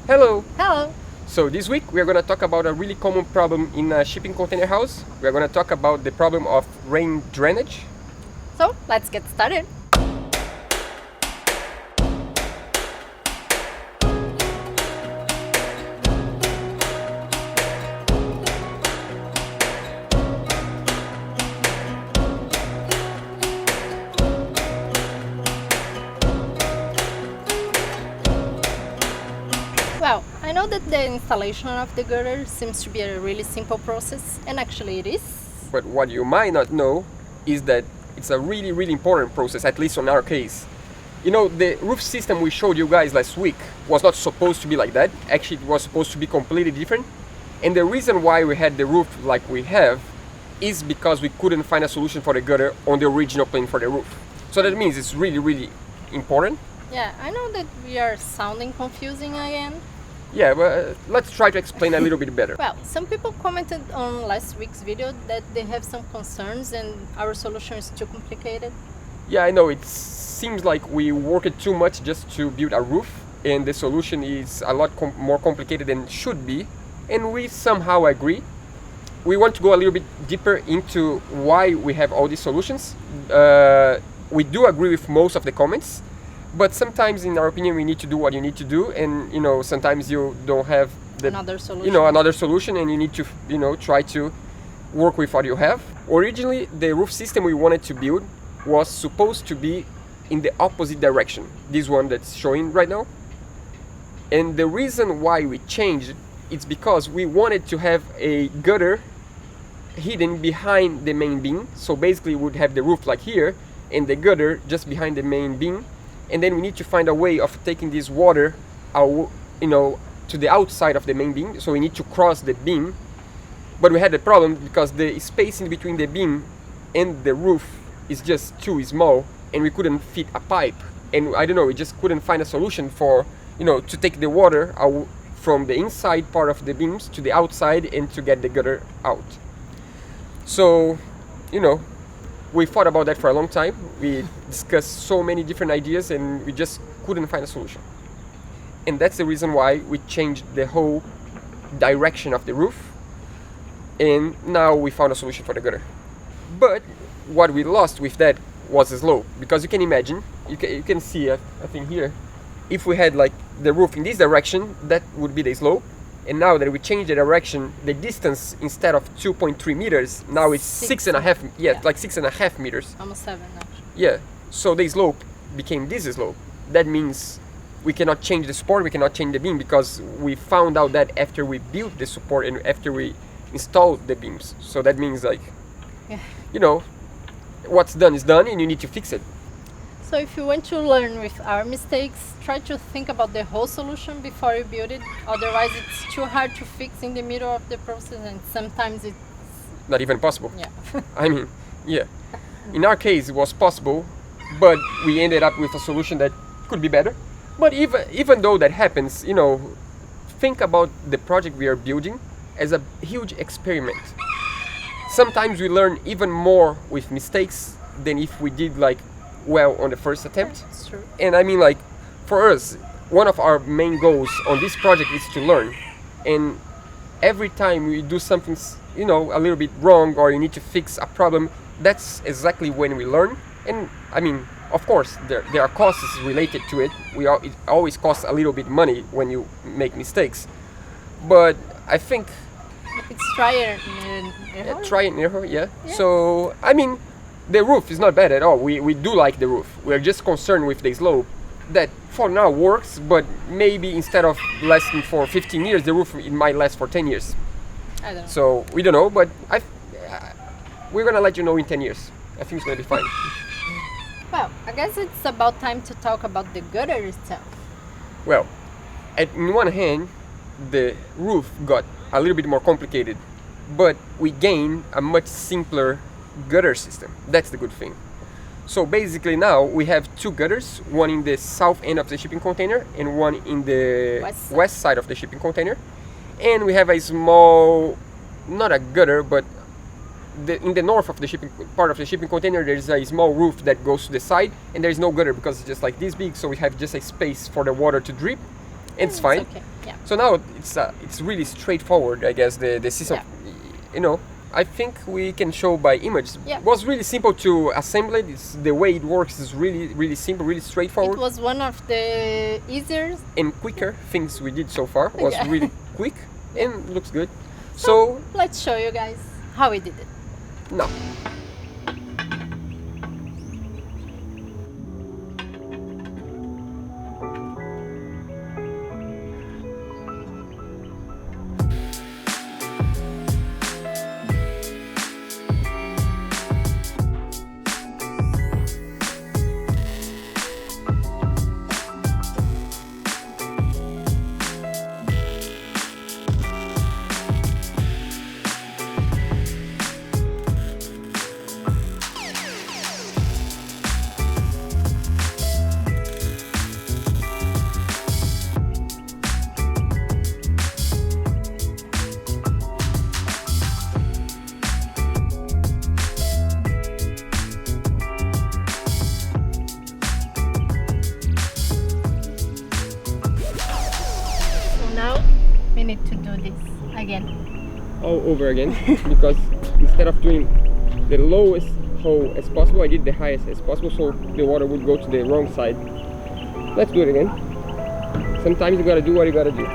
Hello! Hello! So this week we are going to talk about a really common problem in a shipping container house. We are going to talk about the problem of rain drainage. So let's get started. Well, I know that the installation of the girder seems to be a really simple process, and actually it is. But what you might not know is that it's a really important process, at least on our case. You know, the roof system we showed you guys last week was not supposed to be like that. Actually, it was supposed to be completely different. And the reason why we had the roof like we have is because we couldn't find a solution for the gutter on the original plan for the roof. So that means it's really important. Yeah, I know that we are sounding confusing again. Yeah, but let's try to explain a little bit better. Well, some people commented on last week's video that they have some concerns and our solution is too complicated. Yeah, I know, it seems like we worked too much just to build a roof, and the solution is a lot more complicated than it should be, and we somehow agree. We want to go a little bit deeper into why we have all these solutions. We do agree with most of the comments, but sometimes, in our opinion, we need to do what you need to do, and sometimes you don't have another solution, and you need to try to work with what you have. Originally, the roof system we wanted to build was supposed to be in the opposite direction, this one that's showing right now. And the reason why we changed it's because we wanted to have a gutter hidden behind the main beam. So basically, we would have the roof like here, and the gutter just behind the main beam. And then we need to find a way of taking this water out, to the outside of the main beam. So we need to cross the beam. But we had a problem because the space in between the beam and the roof is just too small, and we couldn't fit a pipe. And I don't know, we just couldn't find a solution for, to take the water out from the inside part of the beams to the outside and to get the gutter out. So, we thought about that for a long time. We discussed so many different ideas and we just couldn't find a solution. And that's the reason why we changed the whole direction of the roof. And now we found a solution for the gutter. But what we lost with that was the slope. Because you can imagine, you can see, I think here, if we had like the roof in this direction, that would be the slope. And now that we changed the direction, the distance instead of 2.3 meters, now it's 6.5. Yeah, like 6.5 meters. Almost 7 actually. Yeah. So the slope became this slope. That means we cannot change the support, we cannot change the beam, because we found out that after we built the support and after we installed the beams. So that means what's done is done, and you need to fix it. So if you want to learn with our mistakes, try to think about the whole solution before you build it. Otherwise, it's too hard to fix in the middle of the process, and sometimes it's not even possible. Yeah. I mean, yeah. In our case, it was possible, but we ended up with a solution that could be better. But even though that happens, think about the project we are building as a huge experiment. Sometimes we learn even more with mistakes than if we did well on the first attempt. That's true. And I mean, for us, one of our main goals on this project is to learn. And every time we do something, a little bit wrong, or you need to fix a problem, that's exactly when we learn. And I mean, of course, there are costs related to it. It always costs a little bit money when you make mistakes. But I think it's try and error. Try and error, yeah. So, I mean, the roof is not bad at all. We do like the roof. We're just concerned with the slope. That for now works, but maybe instead of lasting for 15 years, the roof it might last for 10 years. I don't know. So we don't know, but we're gonna let you know in 10 years. I think it's gonna be fine. Well, I guess it's about time to talk about the gutter itself. Well, in one hand, the roof got a little bit more complicated, but we gained a much simpler gutter system. That's the good thing. So basically now we have two gutters, one in the south end of the shipping container and one in the west side of the shipping container. And we have a small, not a gutter, but in the north of the shipping part of the shipping container, there's a small roof that goes to the side, and there is no gutter because it's just like this big. So we have just a space for the water to drip, It's fine. okay. Yeah. So now it's really straightforward, I guess, the system. Yeah. You know, I think we can show by image. Yeah. It was really simple to assemble it. The way it works is really simple, really straightforward. It was one of the easier And quicker things we did so far. Was Yeah. really quick and looks good. So let's show you guys how we did it. now. Now we need to do this again. All over again because instead of doing the lowest hole as possible, I did the highest as possible, so the water would go to the wrong side. Let's do it again. Sometimes you gotta do what you gotta do.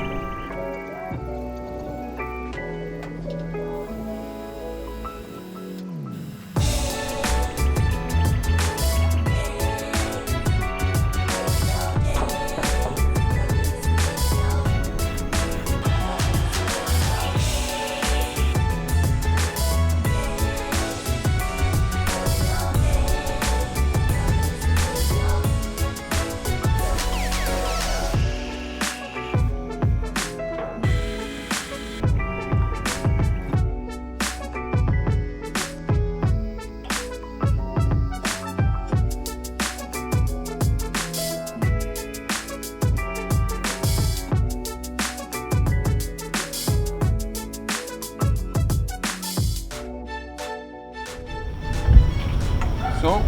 So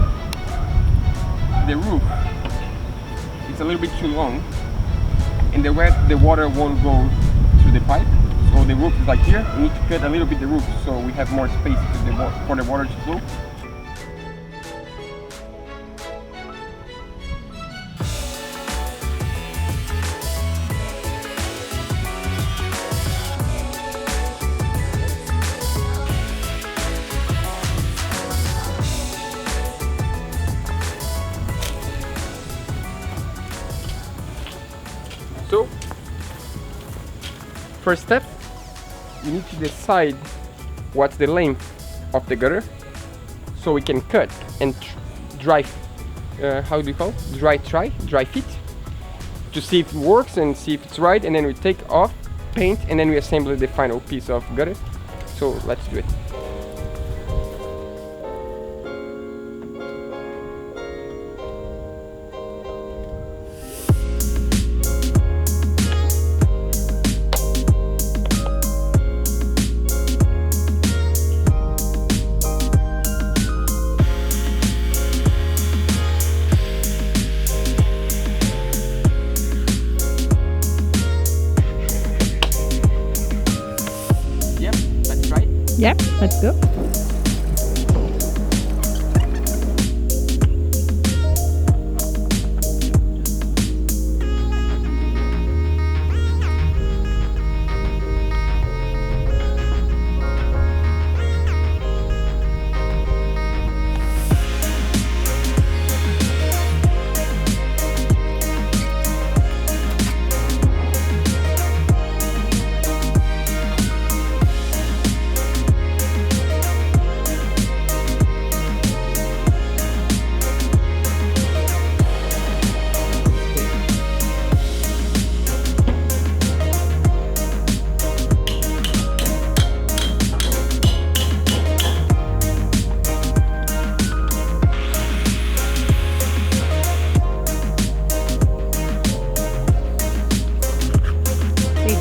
the roof is a little bit too long, and the water won't go through the pipe. So the roof is like here. We need to cut a little bit the roof so we have more space for the water to flow. So, first step, you need to decide what's the length of the gutter so we can cut and dry, how do you call it? Dry fit to see if it works and see if it's right, and then we take off, paint, and then we assemble the final piece of gutter. So let's do it. Yep, let's go.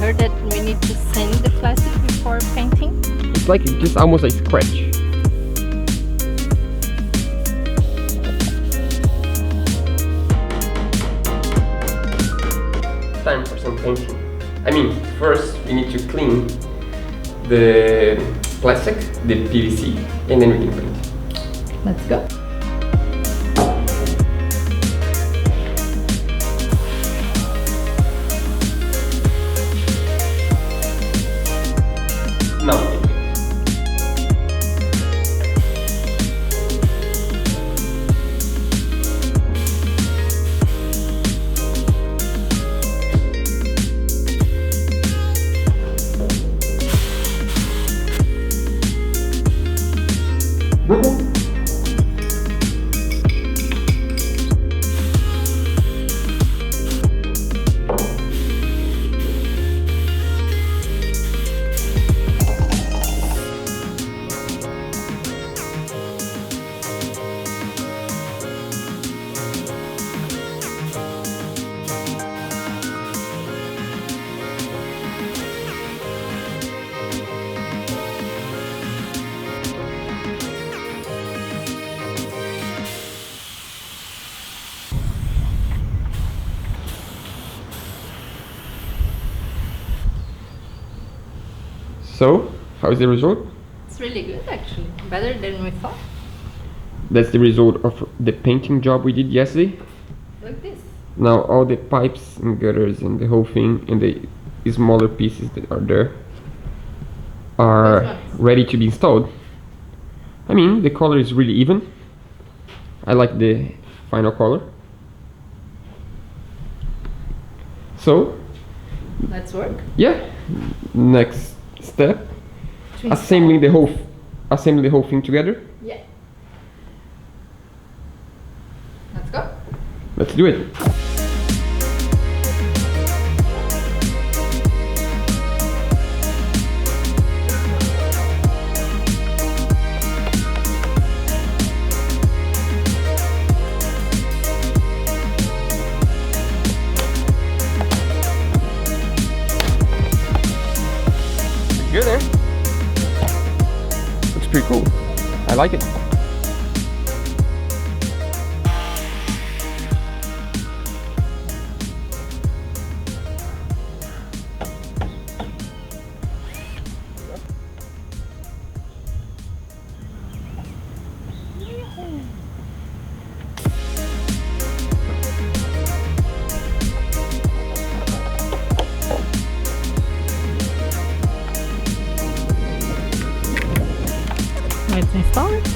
Heard that we need to sand the plastic before painting. It's like just almost a scratch. Time for some painting. I mean, first we need to clean the plastic, the PVC, and then we can paint. Let's go. Now we can paint. So, how is the result? It's really good actually. Better than we thought. That's the result of the painting job we did yesterday. Like this. Now all the pipes and gutters and the whole thing and the smaller pieces that are there are ready to be installed. I mean, the color is really even. I like the final color. So, Let's work. yeah, next step, assembling the whole thing together. Yeah. Let's go. Let's do it. Good, eh? Looks pretty cool. I like it. Let's install it.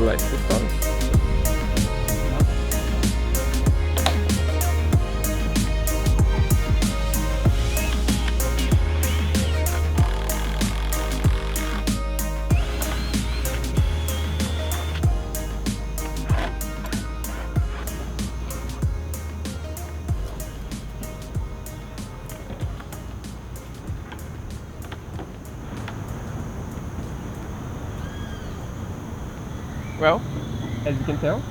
Let's install it. Well, as you can tell,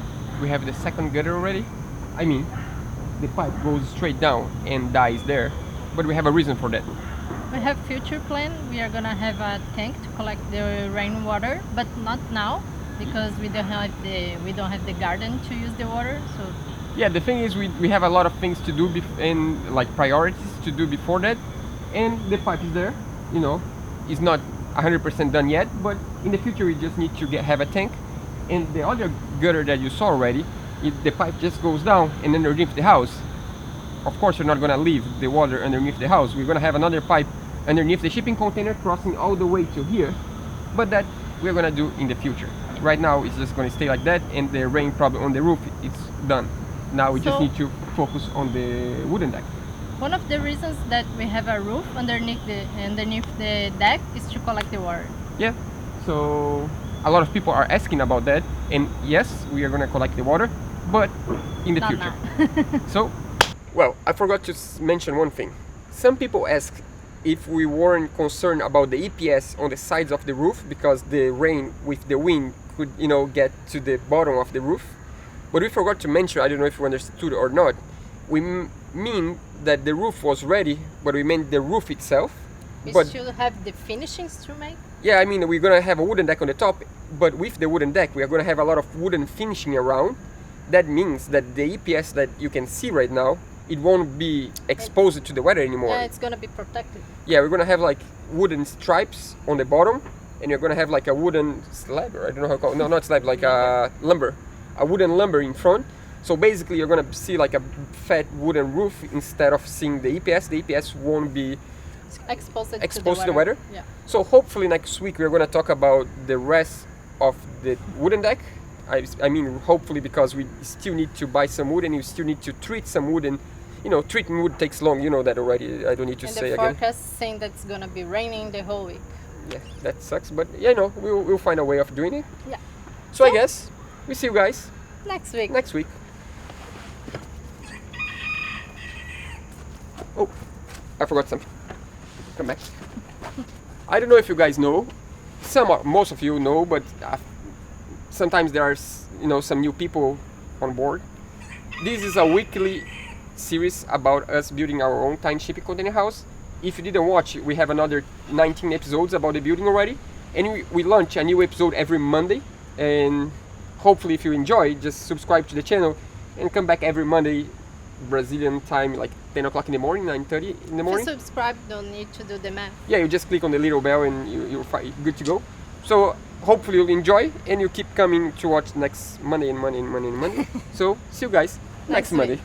we have the second gutter already. I mean, the pipe goes straight down and dies there, but we have a reason for that. We have future plan. We are gonna have a tank to collect the rainwater, but not now because we don't have the garden to use the water. So Yeah, the thing is we have a lot of things to do and like priorities to do before that, and the pipe is there, you know, it's not 100% done yet, but in the future we just need to have a tank. And the other gutter that you saw already, the pipe just goes down and underneath the house. Of course, we're not gonna leave the water underneath the house. We're gonna have another pipe underneath the shipping container crossing all the way to here, but that we're gonna do in the future. Right now it's just gonna stay like that, and the rain problem on the roof, it's done. Now we just need to focus on the wooden deck. one of the reasons that we have a roof underneath the deck is to collect the water. Yeah, so a lot of people are asking about that, and yes, we are gonna collect the water, but in the Not future. now. So, well, I forgot to mention one thing. Some people ask if we weren't concerned about the EPS on the sides of the roof because the rain with the wind could, you know, get to the bottom of the roof. But we forgot to mention, I don't know if you understood or not, we mean that the roof was ready, but we meant the roof itself. We But still have the finishings to make. yeah, I mean, we're gonna have a wooden deck on the top, but with the wooden deck, we are gonna have a lot of wooden finishing around. That means that the EPS that you can see right now it won't be exposed to the weather anymore. Yeah, it's gonna be protected. Yeah, we're gonna have like wooden stripes on the bottom, and you're gonna have like a wooden slab, or I don't know how to call it. No, not slab, like a lumber, a wooden lumber in front. So basically, you're gonna see like a fat wooden roof instead of seeing the EPS. The EPS won't be Exposed to the weather. Yeah. So hopefully next week we're gonna talk about the rest of the wooden deck. I mean, hopefully, because we still need to buy some wood and you still need to treat some wood, and treating wood takes long. You know that already. I don't need to say And the again. forecast saying that it's gonna be raining the whole week. Yeah, that sucks, but we'll find a way of doing it. Yeah. So I guess we see you guys Next week. next week. Oh, I forgot something. Come back. I don't know if you guys know. Most of you know, but sometimes there are some new people on board. This is a weekly series about us building our own tiny shipping container house. If you didn't watch, we have another 19 episodes about the building already, and we launch a new episode every Monday. And hopefully, if you enjoy, just subscribe to the channel and come back every Monday, Brazilian time, like 10 o'clock in the morning, 9:30 in the morning. If you subscribe, don't need to do the math. Yeah, you just click on the little bell and you're good to go. So hopefully you'll enjoy and you keep coming to watch next Monday and Monday and Monday and Monday. So see you guys next Next week. Monday.